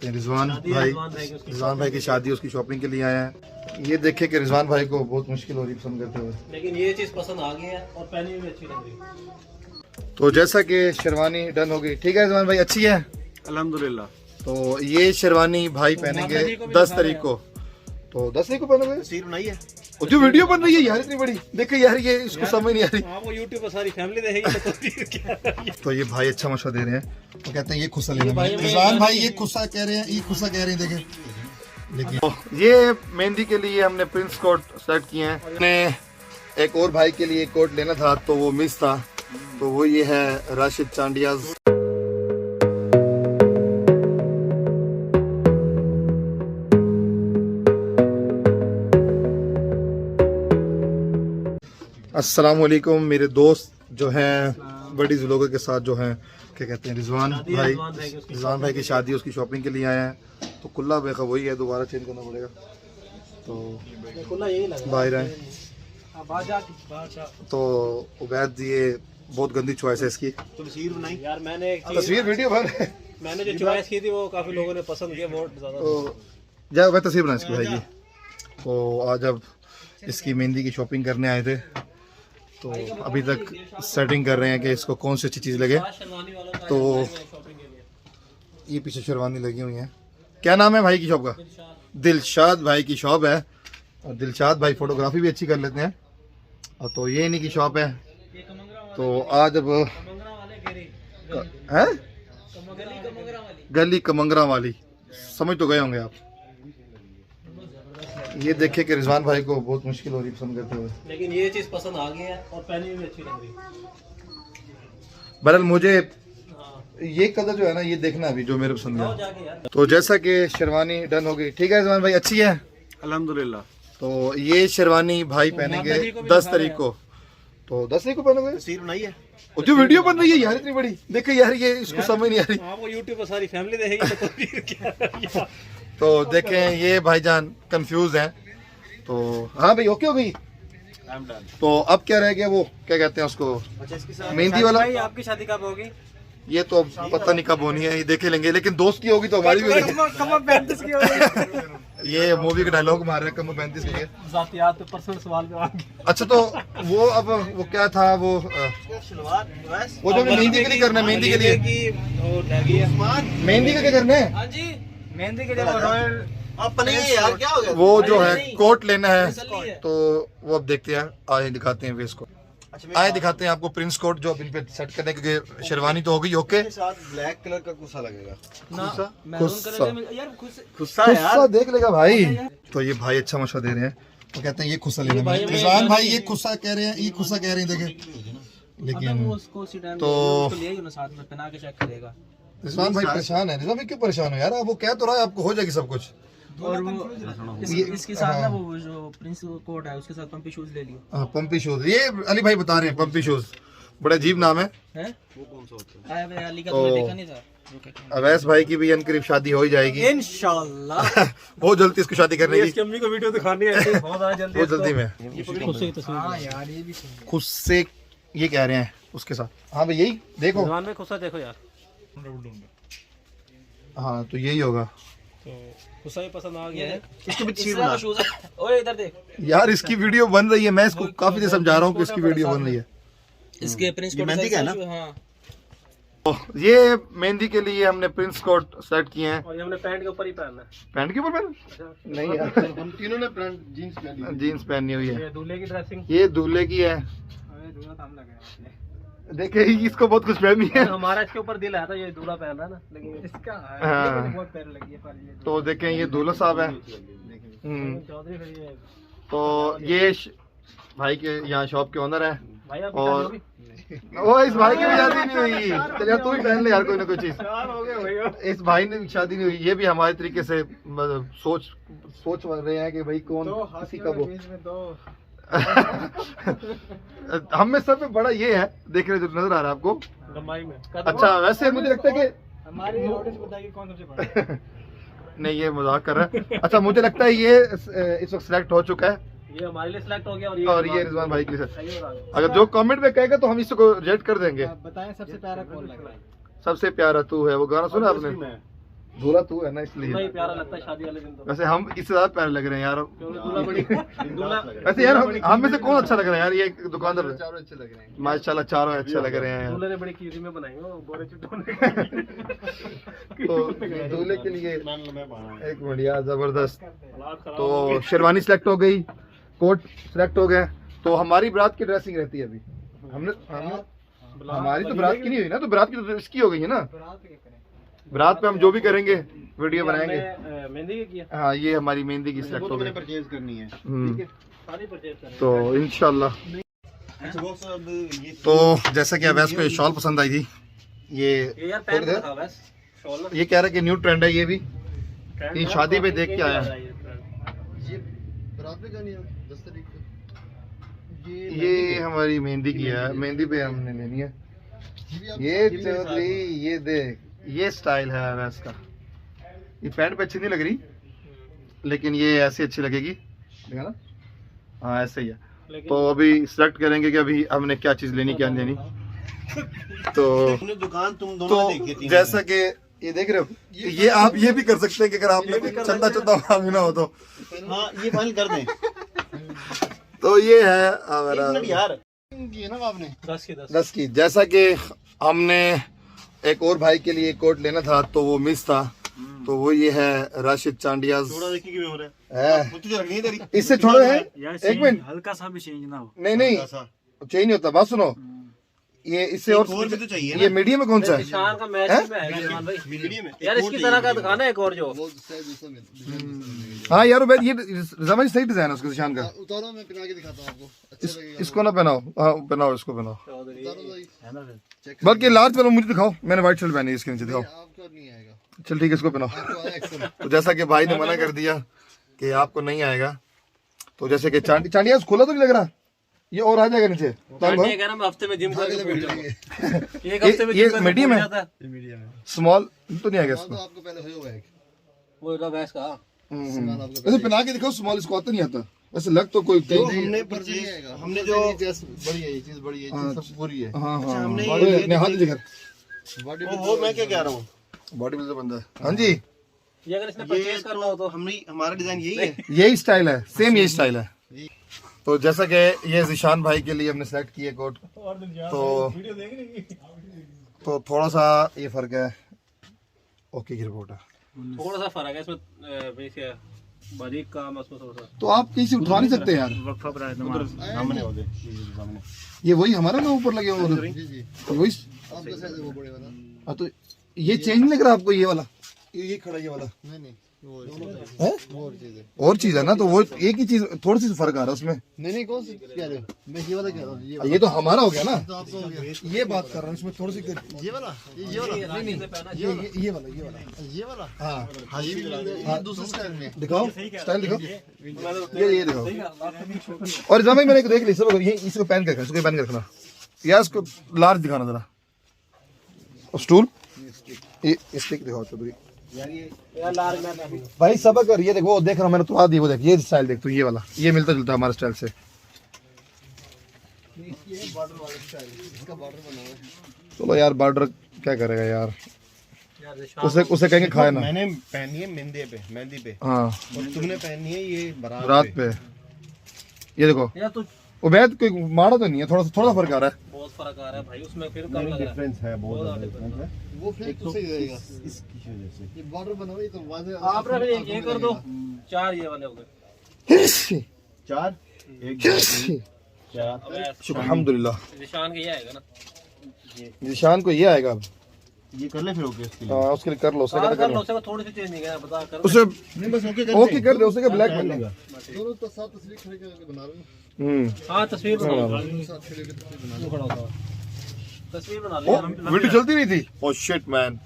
कहते हैं रिजवान भाई की शादी, उसकी शॉपिंग के लिए आए हैं। ये देखे कि रिजवान भाई को बहुत मुश्किल हो रही पसंद करते हुए, लेकिन ये चीज पसंद आ गई है और पहनी भी अच्छी लग रही है। तो जैसा कि शेरवानी डन हो गई, ठीक है रिजवान भाई, अच्छी है अल्हम्दुलिल्लाह। तो ये शेरवानी भाई पहनेंगे 10 तारीख को, तो 10 तारीख को पहनोगे। तस्वीर बनाई है, और जो वीडियो बन रही है यार इतनी बड़ी, देखो यार ये इसको समझ नहीं आ रही। वो YouTube पर सारी फैमिली देखेगी। तो ये भाई अच्छा मशवरा दे रहे हैं, वो कहते हैं ये खुस्सा लेना है। रिजवान भाई ये खुस्सा कह रहे हैं, ये खुस्सा कह रहे हैं, देखें। लेकिन तो ये मेहंदी के लिए हमने प्रिंस कोट सेलेक्ट किए हैं। हमने एक और भाई के लिए कोट लेना था तो वो मिस था, तो वो ये है राशिद चांडियाज। अस्सलाम वालेकुम मेरे दोस्त जो हैं बड़ी व्लॉगर के साथ जो हैं, क्या कहते हैं रिजवान भाई की शादी, उसकी शॉपिंग के लिए आए हैं। तो कुल्ला बेखा वही है, दोबारा चेंज करना पड़ेगा। तो बाहर आए तो उबैद, ये बहुत गंदी चॉइस है इसकी। तस्वीर बनाई यार मैंने तस्वीर वीडियो भर मैंने जो चॉइस की थी वो काफी लोगों ने पसंद किया, बहुत ज्यादा। तो जा वह तस्वीर बना इसकी भाई की। तो आज अब इसकी मेहंदी की शॉपिंग करने आए थे, तो अभी तक सेटिंग कर रहे हैं कि इसको कौन सी अच्छी चीज़ लगे। तो ये पीछे शेरवानी लगी हुई है। क्या नाम है भाई की शॉप का? दिलशाद भाई की शॉप है, और दिलशाद भाई फोटोग्राफी भी अच्छी कर लेते हैं। और तो ये इन्हीं की शॉप है। तो आज अब है गली कमंगरा वाली, समझ तो गए होंगे आप। ये देखे कि रिजवान भाई को बहुत मुश्किल हो रही पसंद करते हुए, लेकिन ये चीज पसंद आ गई है और पहनी भी अच्छी लग रही है। बहरहाल मुझे ये कलर जो है ना ये देखना अभी जो मेरे पसंद है। तो जैसा कि शेरवानी डन हो गई, ठीक है रिजवान भाई, अच्छी है अल्हम्दुलिल्लाह। तो ये शेरवानी भाई पहनेंगे 10 तारीख को, तो 10 तारीख को पहनोगे। तस्वीर बनाई है, और जो वीडियो बन रही है यार इतनी बड़ी, देखो यार ये इसको समझ नहीं आ रही। वो YouTube पर सारी फैमिली देखेगी। तो देखें ये भाईजान कंफ्यूज हैं। तो हाँ भाई ओके हो गई। तो अब क्या रह गया, वो क्या कहते हैं उसको, मेहंदी वाला। आपकी शादी कब होगी? ये तो पता नहीं कब होनी है, ये देखे लेंगे, लेकिन दोस्त की होगी तो हमारी भी होगी। ये मूवी का डायलॉग मार रहे हैं कम 35 के लिए। जातियात पर्सनल सवाल जवाब। अच्छा तो वो अब वो क्या था वो जो मेहंदी के लिए करना है, मेहंदी के लिए मेहंदी का क्या करना है? हाँ जी, मेहंदी के लिए रॉयल अपने यार क्या हो गया? वो जो है कोट लेना है, तो वो अब देखते हैं, आए दिखाते हैं वेस को, आए दिखाते हैं आपको प्रिंस कोट जो अब इन पे सेट करने, क्योंकि शेरवानी तो होगी ओके। ब्लैक कलर का कुसा लगेगा खुस्सा देख लेगा भाई। तो ये भाई अच्छा मशवरा दे रहे हैं, वो कहते हैं ये खुस्सा लेना है। रिजवान भाई ये खुस्सा कह रहे हैं, ये खुस्सा कह रहे हैं, देखे। लेकिन तो रिजवान भाई परेशान है। रिजवान भाई क्यों परेशान हो यार, वो कह तो रहा है आपको हो जाएगी सब कुछ। और वो इसके साथ ना वो जो प्रिंस कोट है उसके साथ पंपी शूज ले लियो। हाँ पंपी शूज, ये अली भाई बता रहे हैं पंपी शूज, बड़ा अजीब नाम है। वो कौन सा होता है? अली का तो देखा नहीं था। अवैस भाई की भी अनकरीब शादी हो ही जाएगी इंशाल्लाह। बहुत जल्दी इसको शादी करने की, इसकी अम्मी को वीडियो दिखानी है बहुत जल्दी में। हाँ यार ये भी खुद से ये कह रहे हैं उसके साथ। हाँ भाई यही देखो, जवान में खुस्सा देखो यार। हाँ तो यही होगा। तो खुस्सा ही पसंद आ गया है। इसको भी तस्वीर बना। ओए इधर देख, यार इसकी वीडियो बन रही है, मैं इसको काफी देर समझा रहा हूँ कि इसकी वीडियो बन रही है। इसके प्रिंस कोट मेहंदी का है ना? हाँ तो ये मेहंदी के लिए हमने प्रिंस कोट सेट किए हैं। और ये हमने पैंट के ऊपर ही पहनना है। पैंट के ऊपर पहन नहीं यार, हम तीनों ने पैंट जींस पहनी है। जीन्स पहनी हुई है। ये दूल्हे की ड्रेसिंग। ये दूल्हे की है, दूल्हा तो हम लगे हैं। देखे इसको बहुत कुछ पहनी है। हमारा इसके ऊपर दिल आया था ये दूल्हा पहन रहा है ना, लेकिन इसका हाँ। बहुत पैर लगी है पर ये तो देखें ये दूल्हा साहब है। चौधरी फिर ये तो ये भाई के यहाँ शॉप के ओनर है। भाई आप और वो इस भाई की भी शादी नहीं हुई, चल यार तू ही पहन ले यार कोई ना कोई चीज। हो गए भैया। इस भाई ने भी शादी नहीं हुई, ये भी हमारे तरीके से मतलब सोच बन रहे हैं कि भाई कौन किसी का वो। हम में सब में बड़ा ये है, देख रहे जो नजर आ रहा है आपको लंबाई में। अच्छा वैसे मुझे लगता है कि हमारी ऑडियंस बताइए कौन सबसे बड़ा। नहीं ये मजाक कर रहा है। अच्छा मुझे लगता है ये इस वक्त सिलेक्ट हो चुका है, ये हमारे लिए सिलेक्ट हो गया और ये रिजवान भाई के लिए। सही हो रहा है। अगर जो कमेंट में कहेगा तो हम इसको रिजेक्ट कर देंगे। बताएं सबसे प्यारा कौन लग रहा है? सबसे प्यारा तू है, वो गाना सुना आपने? दूल्हा तू है ना इसलिए। नहीं प्यारा लगता है शादी वाले दिन तो। वैसे हम इससे ज्यादा प्यारे लग रहे हैं यार। क्योंकि दूल्हा बड़ी दूल्हा वैसे यार हम में से कौन अच्छा लग रहा है यार? ये दुकानदार चारों अच्छे लग रहे हैं। माशाल्लाह चारों अच्छे लग रहे हैं। दूल्हे ने बड़ी कीरी में बनाई हो गोरे चिट्टों ने। तो दूल्हे के लिए एक बढ़िया जबरदस्त। तो शेरवानी सिलेक्ट हो गई, कोट सिलेक्ट हो गए। तो हमारी बारात की ड्रेसिंग रहती है अभी। हमने हमारी तो बारात की नहीं हुई ना, तो बारात की तो इसकी हो गई है ना। बारात पे हम जो भी करेंगे वीडियो बनाएंगे। मेहंदी की किया। हाँ ये हमारी मेहंदी की सिलेक्ट हो गई। परचेज करनी है। सारी परचेज करें। तो इंशाल्लाह। तो जैसा कि अवैस को ये शॉल पसंद आई थी, ये यार पहन के दिखा बस शॉल ना। ये कह रहा है कि न्यू ट्रेंड है ये भी। ये शादी पे देख के आया। ये बारात में करनी है 10 तारीख को। ये हमारी मेहंदी की है, मेहंदी पे हमने लेनी है। ये चौधरी ये देख, ये स्टाइल है अवैस का। ये पैंट पे अच्छी नहीं लग रही, लेकिन ये ऐसे अच्छी लगेगी। देखा ना? हाँ ऐसे ही है। तो अभी सिलेक्ट करेंगे कि अभी हमने क्या चीज़ लेनी क्या नहीं लेनी। तो दुकान तुम दोनों तो देखी थी। जैसा कि ये देख रहे हो, ये आप ये भी कर सकते हैं कि अगर आपने चंदा भी ना हो तो। हाँ ये फाइनल कर दें। तो ये है हमारा यार की है ना आपने 10 की। जैसा कि हमने एक और भाई के लिए कोट लेना था तो वो मिस था, तो वो ये है राशिद चांडियाज देखिए किਵੇਂ हो रहा है। मुझे तो रखनी है तेरी। इससे छोड़ो है एक मिनट, हल्का सा भी चेंज ना हो। नहीं नहीं चाहिए नहीं होता। बात सुनो, ये इससे और भी तो चाहिए ये मीडियम में कौन सा है? निशान का मैच में आएगा निशान भाई। मीडियम है यार इसकी तरह का दिखाना है एक और जो। हाँ यार ये जमा सही डिजाइन है उसका निशान का। उतारो मैं पहना के दिखाता हूँ आपको। अच्छा लगेगा। इसको ना पहनाओ, हाँ पहनाओ, इसको पहनाओ। उतारो भाई। बल्कि लार्ज पहनाओ, मुझे दिखाओ। मैंने व्हाइट शर्ट पहनी है, इसके नीचे दिखाओ। आपको नहीं आएगा। चल ठीक है, इसको पहनाओ। आपको आया एक्सेल। तो जैसा कि भाई ने मना कर दिया कि आपको नहीं आएगा, तो जैसे कि चांडियाज खोला तो नहीं लग रहा, ये और आ जाएगा नीचे। ये कह रहा मैं हफ्ते में जिम करके भूल जाऊंगा। एक हफ्ते में ये जिम करके मीडियम भूल है, जाता है। मीडियम है। स्मॉल तो नहीं आएगा तो इसमें। आपको पहले हो है। वो रहा भैंस का। वैसे पहना के दिखाओ, स्मॉल इसको आता नहीं आता। वैसे लग तो कोई हमने परचेज हमने जो बड़ी है ये चीज, बड़ी है ये चीज सब पूरी है। हाँ हाँ हमने अपने हाथ दिखा। वो मैं क्या कह रहा हूँ, बॉडी बिल्डर बंदा है। हाँ जी, ये अगर इसने परचेज करना हो तो हमने हमारा डिजाइन यही है। यही स्टाइल है, सेम यही स्टाइल है। तो जैसा कि ये जिशान भाई के लिए हमने सेलेक्ट किया कोट, तो थोड़ा सा ये फर्क है। ओके की रिपोर्ट है, थोड़ा सा फर्क है इसमें बारीक काम उसमें थोड़ा सा। तो आप किसी उठा नहीं सकते यार। सामने हो गए सामने। ये वही हमारा ना ऊपर लगे हुए उधर, जी जी तो वही। आपका साइज वो बड़े वाला। हाँ तो ये चेंज नहीं लग रहा आपको? ये वाला ये खड़ा ये वाला नहीं वो है, और चीज है। और चीज है ना, तो वो एक ही चीज, थोड़ी सी फर्क आ रहा है उसमें। नहीं कौन सी कह रहे हो? मैं ये वाला कह रहा हूँ। ये तो हमारा हो गया ना, तो आपको हो गया ये बात कर रहा हूँ। इसमें थोड़ी सी ये वाला ये वाला नहीं नहीं ये वाला ये वाला। हाँ हाँ ये भी ये दूसरे स्टाइल में। दिखाओ, स्टाइल दिखाओ। ये दिखाओ। और जब मैंने देख ली सब, ये इसको पहन कर रखना, इसको पहन कर रखना यार। इसको लार्ज दिखाना जरा। और स्टूल ये स्टिक दिखाओ चौधरी यार लार्ज में भाई। सब अगर ये देखो, वो देख रहा हूँ मैंने तो आ दी, वो देख ये स्टाइल देख, तो ये वाला ये मिलता जुलता हमारे स्टाइल से। ये बॉर्डर वाला स्टाइल, इसका बॉर्डर बना हुआ है। चलो यार, बॉर्डर क्या करेगा यार, उसे कहेंगे खाए ना। मैंने पहनी है मेहंदी पे हाँ, और तुमने पहनी है ये रात पे। ये देखो यार तो उबैद कोई माड़ा तो नहीं है, थोड़ा फर्क आ रहा है। बहुत फर्क आ रहा है भाई उसमें, फिर कम लग रहा है। डिफरेंस है बहुत बहुत ज्यादा difference है। वो फिर तो सही रहेगा इसकी वजह से। ये बॉर्डर बना हुआ है तो वाज़ेह। आप ना फिर ये कर दो, 4 ये वाले हो गए। 4 1 4 अल्हम्दुलिल्लाह। निशान के ये आएगा ना, निशान को ये आएगा अब। ये कर ले फिर ओके इसके लिए। हाँ उसके लिए कर लो, उसका कर लो, उसका थोड़ी सी चेंज नहीं है, बता कर उसे नहीं बस ओके ओके कर दे, उसे का ब्लैक पहन लेगा। दोनों तो साथ तस्वीर खड़े करके बना रहे हो। हाँ तस्वीर बना लो, साथ खड़े करके तस्वीर बना खड़ा होता है। तस्वीर बना लो यार। वीडियो चलती नहीं थी। Oh shit man.